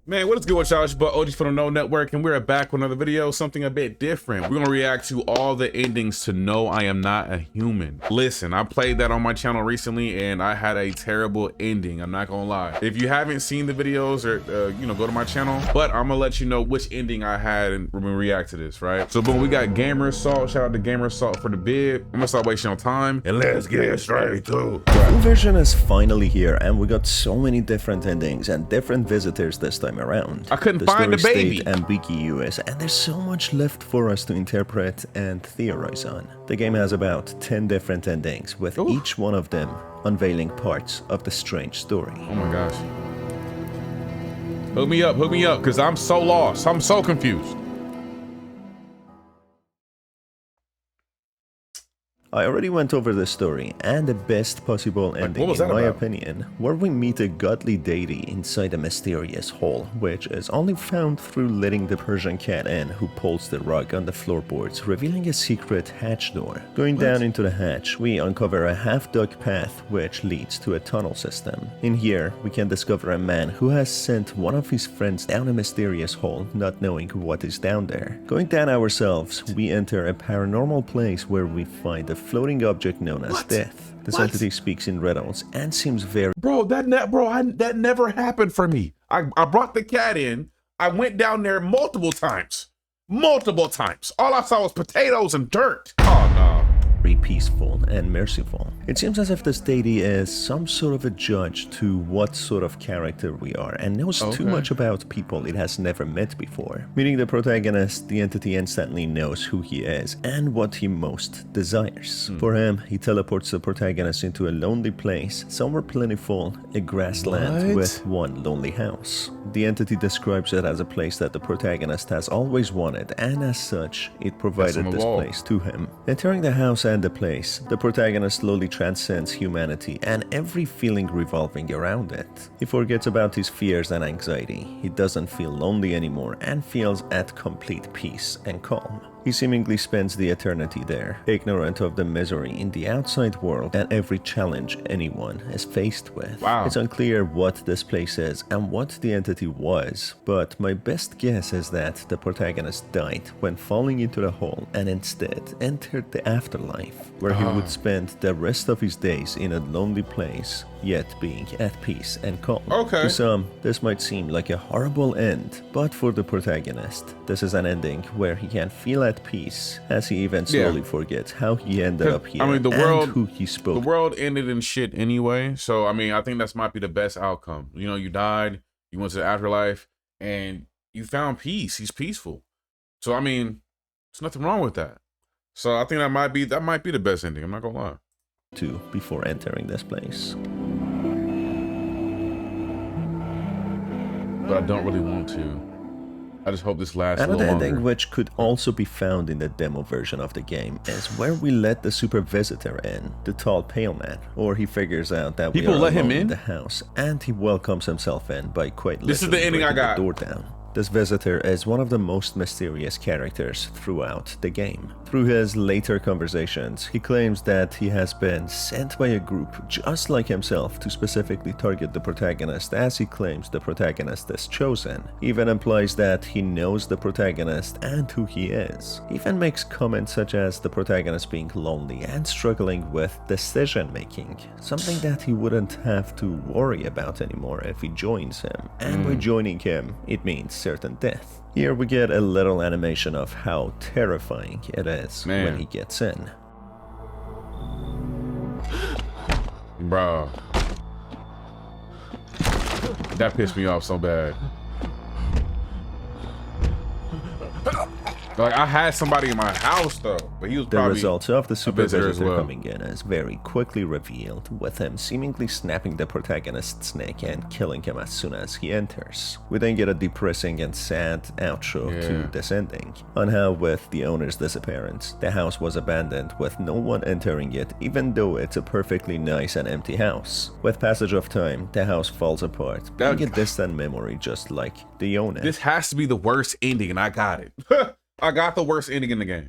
Man, what is good with y'all? It's your boy OG for the No Network, and we're back with another video, something a bit different. We're gonna react to all the endings to No, I Am Not a Human. Listen, I played that on my channel recently, and I had a terrible ending. I'm not gonna lie. If you haven't seen the videos, or go to my channel. But I'm gonna let you know which ending I had, and we're gonna react to this, right? So, boom, we got Gamer Assault. Shout out to Gamer Assault for the bid. I'm gonna start wasting on time, and let's get straight to it. Full version is finally here, and we got so many different endings and different visitors this time around. I couldn't find the baby. Stayed ambiguous, and there's so much left for us to interpret and theorize on. The game has about 10 different endings, with each one of them unveiling parts of the strange story. Oh my gosh. Hook me up, because I'm so lost. I'm so confused. I already went over the story and the best possible ending, in my opinion, where we meet a godly deity inside a mysterious hole, which is only found through letting the Persian cat in, who pulls the rug on the floorboards, revealing a secret hatch door. Going down into the hatch, we uncover a half-dug path which leads to a tunnel system. In here, we can discover a man who has sent one of his friends down a mysterious hole, not knowing what is down there. Going down ourselves, we enter a paranormal place where we find a floating object known as death. This entity speaks in riddles and seems very— that never happened for me. I brought the cat in. I went down there multiple times. All I saw was potatoes and dirt. Oh no. Peaceful and merciful. It seems as if this deity is some sort of a judge to what sort of character we are, and knows too much about people it has never met before. Meeting the protagonist, the entity instantly knows who he is and what he most desires. For him, he teleports the protagonist into a lonely place, somewhere plentiful, a grassland with one lonely house. The entity describes it as a place that the protagonist has always wanted, and as such, it provided this place to him. Entering the house and the place, the protagonist slowly transcends humanity and every feeling revolving around it. He forgets about his fears and anxiety. He doesn't feel lonely anymore and feels at complete peace and calm. He seemingly spends the eternity there, ignorant of the misery in the outside world and every challenge anyone is faced with. It's unclear what this place is and what the entity was, but my best guess is that the protagonist died when falling into the hole and instead entered the afterlife, where he would spend the rest of his days in a lonely place, yet being at peace and calm. To some, this might seem like a horrible end, but for the protagonist, this is an ending where he can feel at peace, as he even slowly forgets how he ended up here, and who he spoke. The world ended in shit anyway, so I mean, I think that might be the best outcome. You know, you died, you went to the afterlife, and you found peace. He's peaceful. So I mean, there's nothing wrong with that. So I think that might be the best ending. I'm not gonna lie. Before entering this place. But I don't really want to. I just hope this lasts a little longer. Another ending, which could also be found in the demo version of the game, is where we let the super visitor in, the tall pale man, or he figures out that people we are let him alone in the house, and he welcomes himself in by quite literally This is the ending I got. The door down. This visitor is one of the most mysterious characters throughout the game. Through his later conversations, he claims that he has been sent by a group just like himself to specifically target the protagonist, as he claims the protagonist is chosen. He even implies that he knows the protagonist and who he is. He even makes comments such as the protagonist being lonely and struggling with decision making, something that he wouldn't have to worry about anymore if he joins him. And by joining him, it means certain death. Here we get a little animation of how terrifying it is when he gets in. Bro, that pissed me off so bad. Like, I had somebody in my house though, but he was probably the results of the super visitor well. coming in is very quickly revealed, with him seemingly snapping the protagonist's neck and killing him as soon as he enters. We then get a depressing and sad outro to this ending, on how with the owner's disappearance, the house was abandoned with no one entering it, even though it's a perfectly nice and empty house. With passage of time, the house falls apart, being a distant memory just like the owner. This has to be the worst ending, and I got it. I got the worst ending in the game.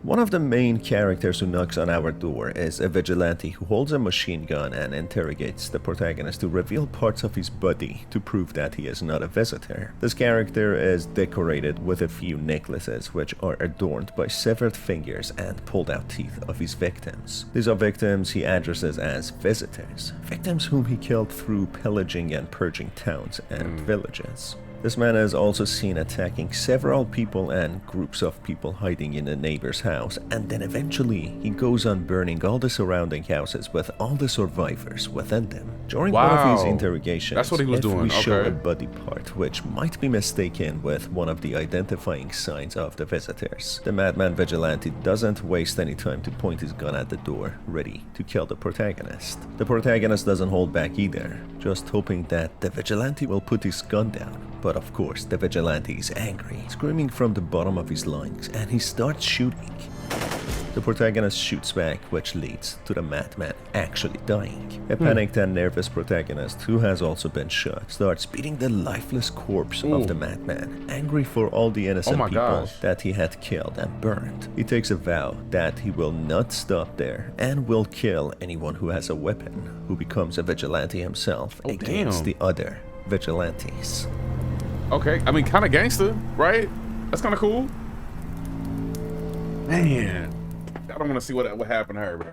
One of the main characters who knocks on our door is a vigilante who holds a machine gun and interrogates the protagonist to reveal parts of his body to prove that he is not a visitor. This character is decorated with a few necklaces which are adorned by severed fingers and pulled out teeth of his victims. These are victims he addresses as visitors, victims whom he killed through pillaging and purging towns and villages. This man is also seen attacking several people and groups of people hiding in a neighbor's house, and then eventually he goes on burning all the surrounding houses with all the survivors within them. During one of his interrogations, that's what he was doing. we show a body part which might be mistaken with one of the identifying signs of the visitors. The madman vigilante doesn't waste any time to point his gun at the door, ready to kill the protagonist. The protagonist doesn't hold back either, just hoping that the vigilante will put his gun down. But of course, the vigilante is angry, screaming from the bottom of his lungs, and he starts shooting. The protagonist shoots back, which leads to the madman actually dying. A panicked and nervous protagonist, who has also been shot, starts beating the lifeless corpse of the madman, angry for all the innocent people that he had killed and burned. He takes a vow that he will not stop there and will kill anyone who has a weapon, who becomes a vigilante himself against the other vigilantes. Okay, I mean, kind of gangster, right? That's kind of cool. Man, I don't want to see what happened to her, bro.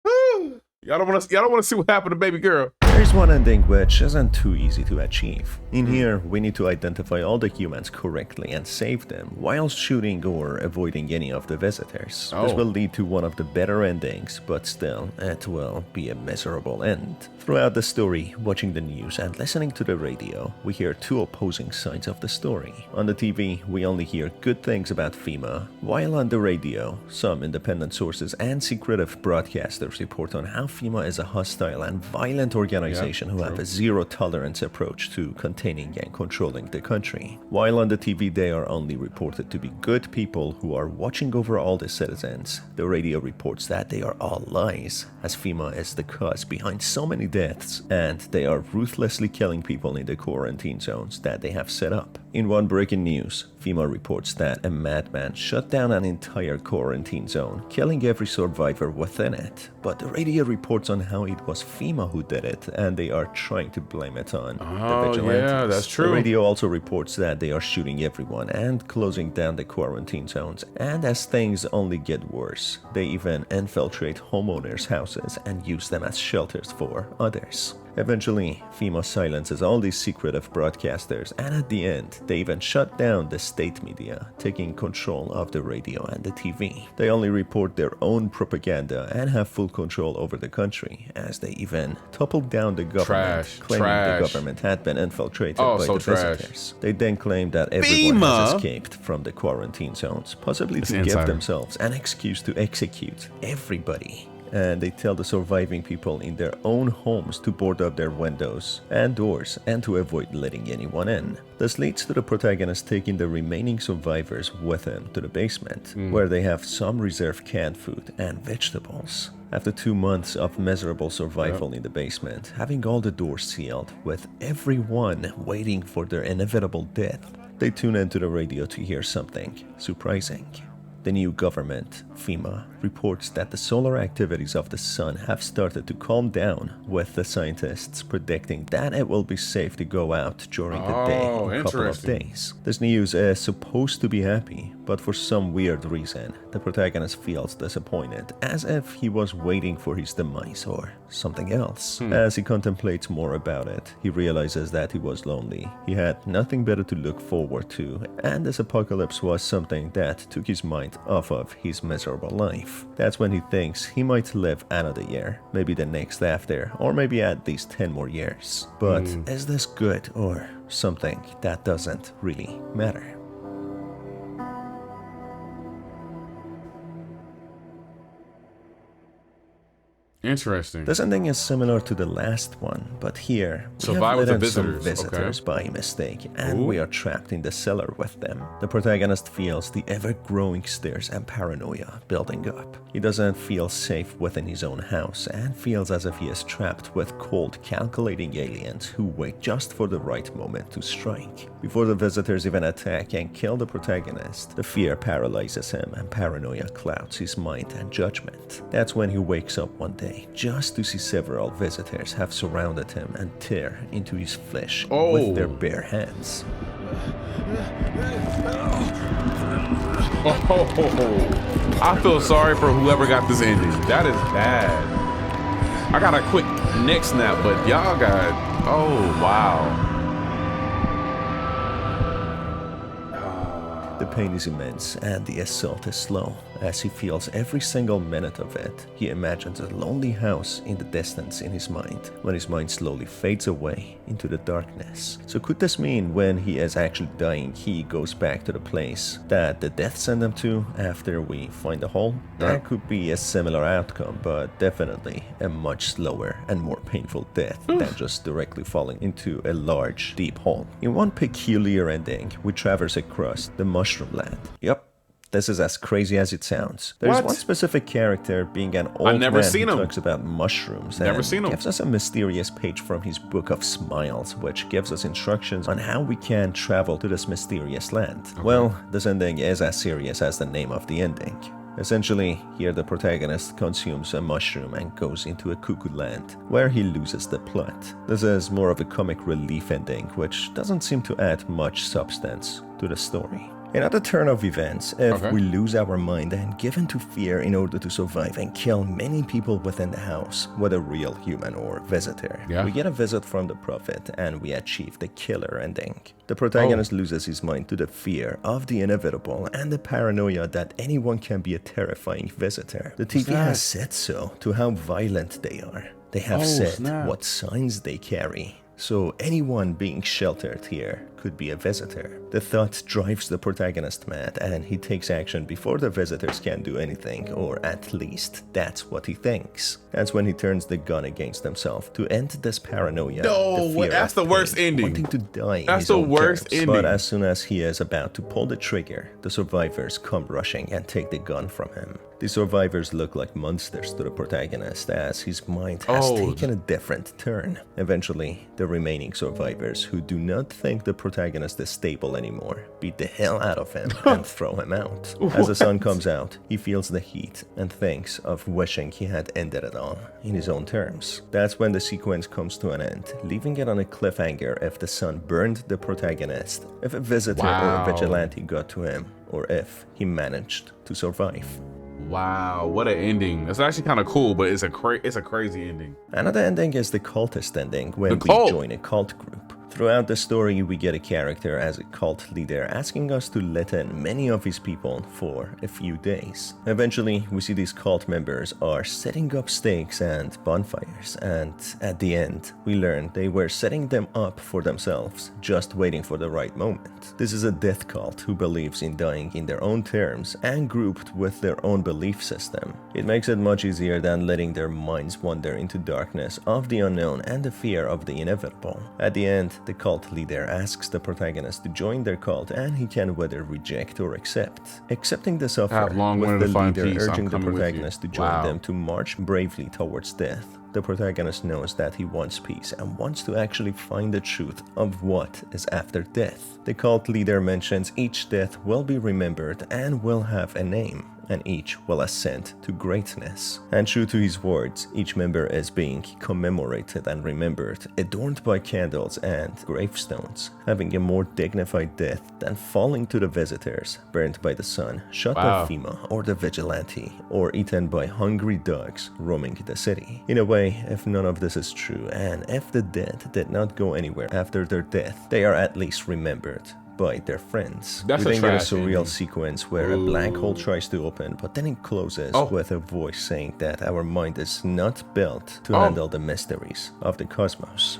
Woo! Y'all don't want to see what happened to baby girl. There's one ending which isn't too easy to achieve. In here, we need to identify all the humans correctly and save them while shooting or avoiding any of the visitors. This will lead to one of the better endings, but still, it will be a miserable end. Throughout the story, watching the news and listening to the radio, we hear two opposing sides of the story. On the TV, we only hear good things about FEMA, while on the radio, some independent sources and secretive broadcasters report on how FEMA is a hostile and violent organization who have a zero-tolerance approach to containing and controlling the country. While on the TV they are only reported to be good people who are watching over all the citizens, the radio reports that they are all lies, as FEMA is the cause behind so many deaths, and they are ruthlessly killing people in the quarantine zones that they have set up. In one breaking news, FEMA reports that a madman shut down an entire quarantine zone, killing every survivor within it. But the radio reports on how it was FEMA who did it, and they are trying to blame it on the vigilantes. Yeah, that's true. The radio also reports that they are shooting everyone and closing down the quarantine zones. And as things only get worse, they even infiltrate homeowners' houses and use them as shelters for others. Eventually, FEMA silences all these secretive broadcasters, and at the end, they even shut down the state media, taking control of the radio and the TV. They only report their own propaganda and have full control over the country, as they even toppled down the government, claiming the government had been infiltrated by the visitors. They then claim that everyone has escaped from the quarantine zones, possibly to give themselves an excuse to execute everybody. And they tell the surviving people in their own homes to board up their windows and doors and to avoid letting anyone in. This leads to the protagonist taking the remaining survivors with him to the basement, where they have some reserved canned food and vegetables. After 2 months of miserable survival in the basement, having all the doors sealed, with everyone waiting for their inevitable death, they tune into the radio to hear something surprising. The new government, FEMA, reports that the solar activities of the sun have started to calm down, with the scientists predicting that it will be safe to go out during the day in a couple of days. This news is supposed to be happy, but for some weird reason, the protagonist feels disappointed, as if he was waiting for his demise or something else. As he contemplates more about it, he realizes that he was lonely. He had nothing better to look forward to, and this apocalypse was something that took his mind off of his miserable life. That's when he thinks he might live another year, maybe the next after, or maybe at least 10 more years. But is this good or something that doesn't really matter? Interesting. This ending is similar to the last one, but here we Survive have with the let in some visitors. visitors by mistake, and we are trapped in the cellar with them. The protagonist feels the ever-growing stares and paranoia building up. He doesn't feel safe within his own house and feels as if he is trapped with cold, calculating aliens who wait just for the right moment to strike. Before the visitors even attack and kill the protagonist, the fear paralyzes him and paranoia clouds his mind and judgment. That's when he wakes up one day just to see several visitors have surrounded him and tear into his flesh with their bare hands. Oh, I feel sorry for whoever got this ending. That is bad. I got a quick neck snap, but y'all got, oh wow. The pain is immense and the assault is slow. As he feels every single minute of it, he imagines a lonely house in the distance in his mind, when his mind slowly fades away into the darkness. So could this mean when he is actually dying, he goes back to the place that the death sent him to after we find the hole? That could be a similar outcome, but definitely a much slower and more painful death than just directly falling into a large, deep hole. In one peculiar ending, we traverse across the Mushroom Land. Yep. This is as crazy as it sounds. There's one specific character being an old man who talks about mushrooms and gives us a mysterious page from his book of smiles, which gives us instructions on how we can travel to this mysterious land. Well, this ending is as serious as the name of the ending. Essentially, here the protagonist consumes a mushroom and goes into a cuckoo land, where he loses the plot. This is more of a comic relief ending, which doesn't seem to add much substance to the story. Another turn of events, if we lose our mind and give in to fear in order to survive and kill many people within the house, whether real human or visitor. We get a visit from the prophet and we achieve the killer ending. The protagonist loses his mind to the fear of the inevitable and the paranoia that anyone can be a terrifying visitor. The TV has said so to how violent they are. They have said what signs they carry. So anyone being sheltered here could be a visitor. The thought drives the protagonist mad and he takes action before the visitors can do anything, or at least that's what he thinks. That's when he turns the gun against himself to end this paranoia. No, that's the worst ending. Wanting to die. That's the worst ending. But as soon as he is about to pull the trigger, the survivors come rushing and take the gun from him. The survivors look like monsters to the protagonist as his mind has taken a different turn. Eventually, the remaining survivors who do not think the protagonist is stable anymore beat the hell out of him and throw him out. As the sun comes out, he feels the heat and thinks of wishing he had ended it all in his own terms. That's when the sequence comes to an end, leaving it on a cliffhanger if the sun burned the protagonist, if a visitor or a vigilante got to him, or if he managed to survive. Wow, what an ending. That's actually kind of cool, but it's a crazy ending. Another ending is the cultist ending, when we join a cult group. Throughout the story, we get a character as a cult leader asking us to let in many of his people for a few days. Eventually, we see these cult members are setting up stakes and bonfires, and at the end, we learn they were setting them up for themselves, just waiting for the right moment. This is a death cult who believes in dying in their own terms and grouped with their own belief system. It makes it much easier than letting their minds wander into darkness of the unknown and the fear of the inevitable. At the end, the cult leader asks the protagonist to join their cult and he can whether reject or accept. Accepting this offer, with the leader urging the protagonist to join them to march bravely towards death. The protagonist knows that he wants peace and wants to actually find the truth of what is after death. The cult leader mentions each death will be remembered and will have a name, and each will ascend to greatness. And true to his words, each member is being commemorated and remembered, adorned by candles and gravestones, having a more dignified death than falling to the visitors, burned by the sun, shot by FEMA or the vigilante, or eaten by hungry dogs roaming the city. In a way, if none of this is true, and if the dead did not go anywhere after their death, they are at least remembered by their friends. We then get a surreal sequence where a black hole tries to open, but then it closes with a voice saying that our mind is not built to handle the mysteries of the cosmos.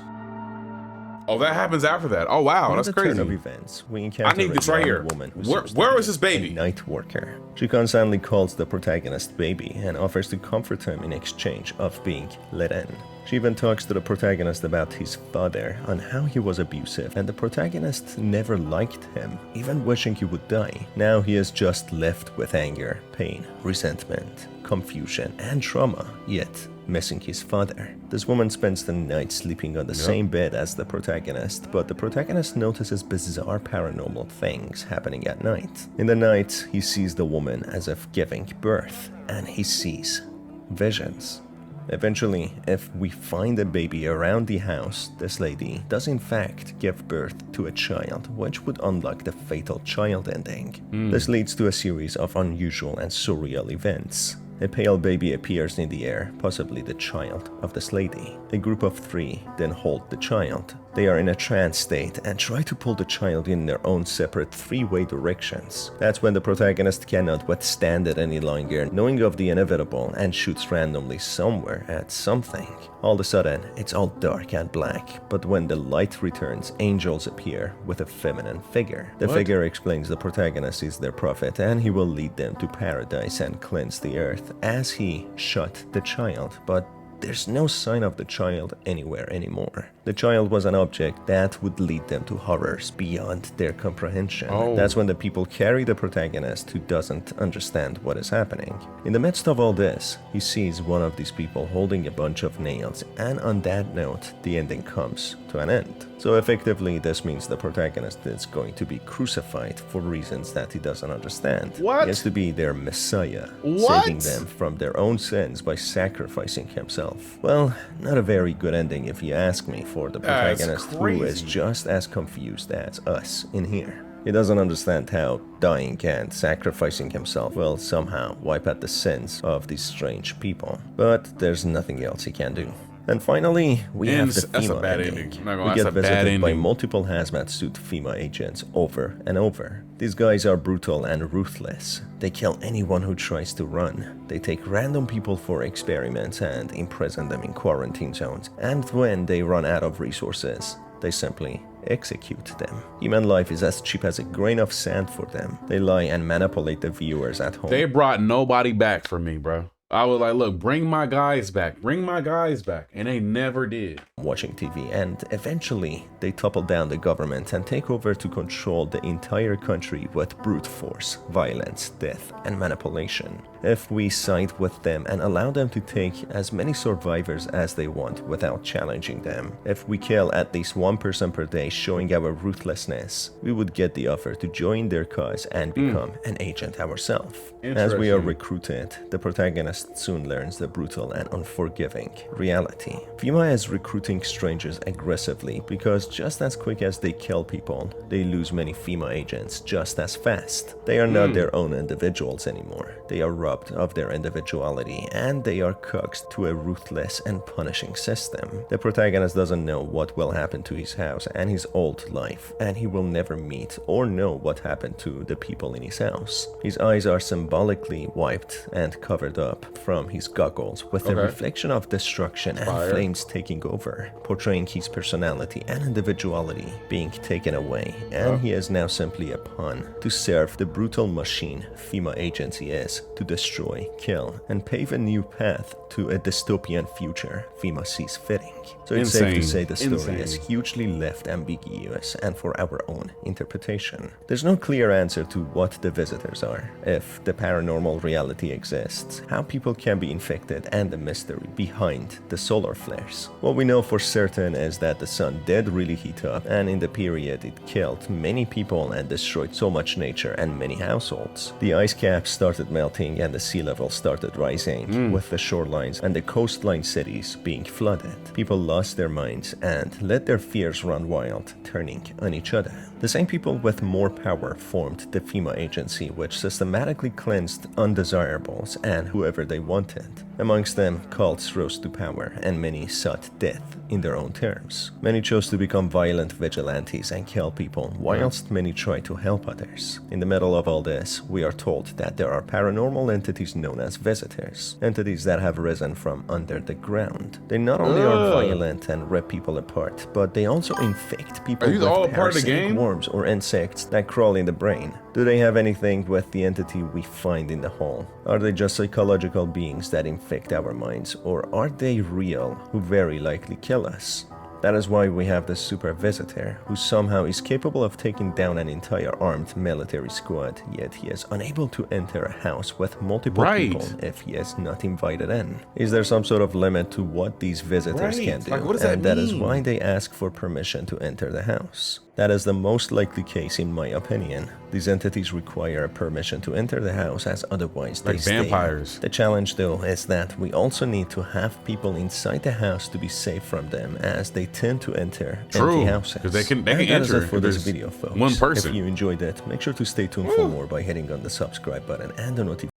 Oh, that happens after that. Oh, wow, that's At the turn of crazy. events, we encounter I need this right here. woman who Where is this baby? A night worker. She constantly calls the protagonist baby and offers to comfort him in exchange of being let in. She even talks to the protagonist about his father, on how he was abusive, and the protagonist never liked him, even wishing he would die. Now he is just left with anger, pain, resentment, confusion, and trauma, yet missing his father. This woman spends the night sleeping on the same bed as the protagonist, but the protagonist notices bizarre paranormal things happening at night. In the night, he sees the woman as if giving birth, and he sees visions. Eventually, if we find a baby around the house, this lady does in fact give birth to a child, which would unlock the fatal child ending. This leads to a series of unusual and surreal events. A pale baby appears in the air, possibly the child of this lady. A group of 3 then hold the child. They are in a trance state and try to pull the child in their own separate 3-way directions. That's when the protagonist cannot withstand it any longer, knowing of the inevitable, and shoots randomly somewhere at something. All of a sudden, it's all dark and black, but when the light returns, angels appear with a feminine figure. The figure explains the protagonist is their prophet and he will lead them to paradise and cleanse the earth as he shot the child, but there's no sign of the child anywhere anymore. The child was an object that would lead them to horrors beyond their comprehension. That's when the people carry the protagonist who doesn't understand what is happening. In the midst of all this, he sees one of these people holding a bunch of nails, and on that note, the ending comes to an end. So effectively, this means the protagonist is going to be crucified for reasons that he doesn't understand. What? He has to be their messiah, What? saving them from their own sins by sacrificing himself. Well, not a very good ending if you ask me, for the protagonist, who is just as confused as us in here. He doesn't understand how dying and sacrificing himself will somehow wipe out the sins of these strange people. But there's nothing else he can do. And finally, we have the That's a FEMA bad ending. ending. Not gonna We lie, get that's a bad visited by ending. multiple hazmat suit FEMA agents over and over. These guys are brutal and ruthless. They kill anyone who tries to run. They take random people for experiments and imprison them in quarantine zones. And when they run out of resources, they simply execute them. Human life is as cheap as a grain of sand for them. They lie and manipulate the viewers at home. They brought nobody back for me, bro. I was like, look, bring my guys back. Bring my guys back. And they never did. Watching TV, and eventually they topple down the government and take over to control the entire country with brute force, violence, death, and manipulation. If we side with them and allow them to take as many survivors as they want without challenging them, if we kill at least one person per day showing our ruthlessness, we would get the offer to join their cause and become an agent ourselves. As we are recruited, the protagonist soon learns the brutal and unforgiving reality. FEMA is recruiting strangers aggressively because just as quick as they kill people, they lose many FEMA agents just as fast. They are not their own individuals anymore. They are robbed of their individuality, and they are coaxed to a ruthless and punishing system. The protagonist doesn't know what will happen to his house and his old life, and he will never meet or know what happened to the people in his house. His eyes are symbolically wiped and covered up from his goggles with a reflection of destruction and flames taking over, portraying his personality and individuality being taken away, and he is now simply a pawn to serve the brutal machine FEMA agency is to destroy, kill, and pave a new path to a dystopian future FEMA sees fitting. So it's safe to say the story is hugely left ambiguous and for our own interpretation. There's no clear answer to what the visitors are, if the paranormal reality exists, how people can be infected, and the mystery behind the solar flares. What we know for certain is that the sun did really heat up, and in the period it killed many people and destroyed so much nature and many households. The ice caps started melting and the sea level started rising, with the shorelines and the coastline cities being flooded. People lost their minds and let their fears run wild, turning on each other. The same people with more power formed the FEMA agency, which systematically cleansed undesirables and whoever they wanted. Amongst them, cults rose to power, and many sought death in their own terms. Many chose to become violent vigilantes and kill people, whilst many tried to help others. In the middle of all this, we are told that there are paranormal entities known as visitors, entities that have risen from under the ground. They not only are violent and rip people apart, but they also infect people with parasitic worms or insects that crawl in the brain. Do they have anything with the entity we find in the hall? Are they just psychological beings that infect our minds, or are they real, who very likely kill us? That is why we have the super visitor, who somehow is capable of taking down an entire armed military squad, yet he is unable to enter a house with multiple people if he is not invited in. Is there some sort of limit to what these visitors can do? Like, what does that mean? That is why they ask for permission to enter the house. That is the most likely case in my opinion. These entities require a permission to enter the house, as otherwise they stay. Vampires. The challenge though is that we also need to have people inside the house to be safe from them, as they tend to enter empty houses. Because they can enter. That is it for this video, folks. One person. If you enjoyed it, make sure to stay tuned for more by hitting on the subscribe button and the notification.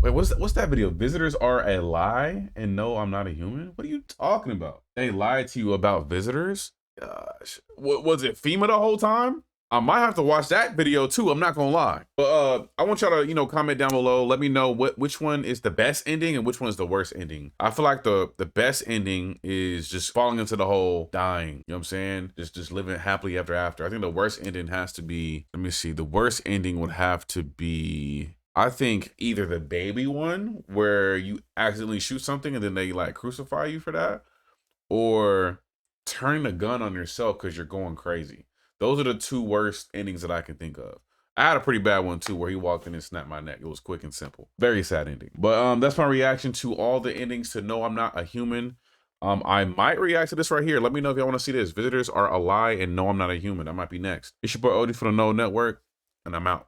Wait, what's that video? Visitors are a lie, and no, I'm not a human? What are you talking about? They lied to you about visitors? Gosh, what was it, FEMA the whole time? I might have to watch that video too, I'm not gonna lie. But I want y'all to, comment down below. Let me know which one is the best ending and which one is the worst ending. I feel like the best ending is just falling into the whole dying. You know what I'm saying? Just living happily ever after. I think the worst ending has to be, let me see, the worst ending would have to be, I think, either the baby one where you accidentally shoot something and then they like crucify you for that, or turning a gun on yourself because you're going crazy. Those are the two worst endings that I can think of. I had a pretty bad one too, where he walked in and snapped my neck. It was quick and simple. Very sad ending. But that's my reaction to all the endings to No, I'm Not a Human. I might react to this right here. Let me know if y'all want to see this. Visitors are a lie and No, I'm Not a Human. That might be next. It's your boy Odie for the No Network, and I'm out.